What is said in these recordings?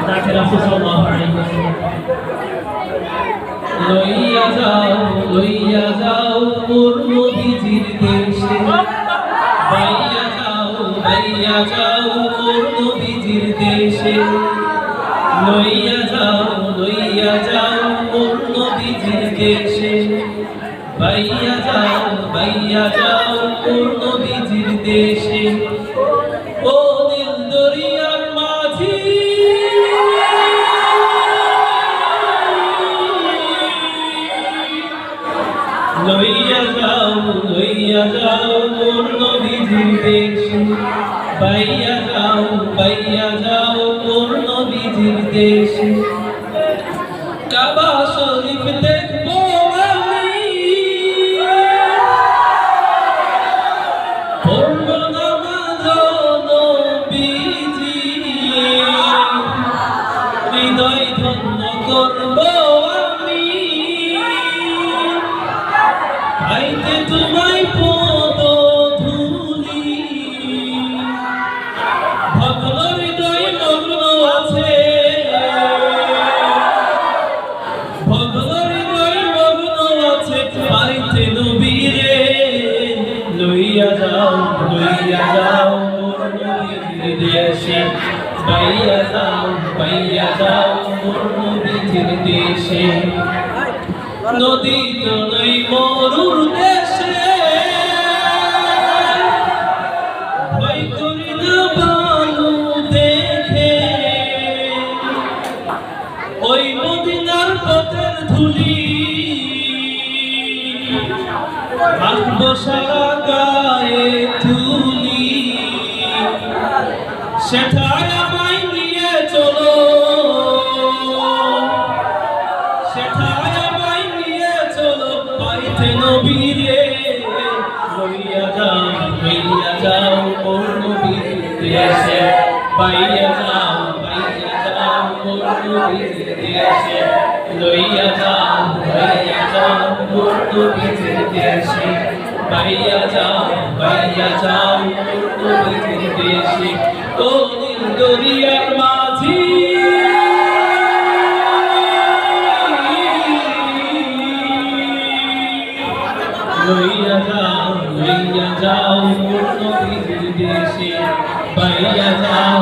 তাকে রাসূল সাল্লাল্লাহু আলাইহি ওয়াসাল্লাম লইয়া যাও মোর নবীজির দেশে বাইয়া যাও মোর নবীজির দেশে লইয়া যাও মোর নবীজির দেশে বাইয়া যাও মোর নবীজির দেশে ও দিল দরিয়ার মাঝি লইয়া যাও মোর নবীজির দেশে বাইয়া যাও মোর নবীজির দেশে কাবা শরীফ দেখবো আমি পড়ব নামাজ নবীজি হৃদয় ধন্য করব আমি আইতে তোমায় পদ ধুলি ভগ্ন হৃদয় মগ্ন আছে পাইতে নবীরে লইয়া যাও মোর নবীজির দেশে বাইয়া যাও মোর নবীজির দেশে নদী তো নই মরুর দেশে ভয় করি না বালু দেখে ওই মদিনার পথের ধুলি আসবো সারা গায়ে ধুলি সেটাই আমায় নিয়ে চলো পাইতে নবীরে লইয়া যাও মোর নবীর দেশে বাইয়া যাও মোর নবীর দেশে লইয়া যাও মোর নবীর দেশে বাইয়া যাও মোর নবীর দেশে ও দিল দরিয়ার মাঝি লইয়া যাও মোর নবীর দেশে বাইয়া যাও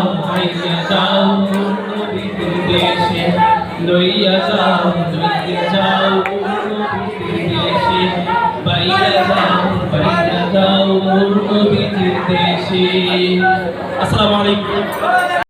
মোর নবীর দেশে লইয়া যাও মোর নবীর দেশে বাইয়া যাও মোর নবীর দেশে। আসসালামু আলাইকুম।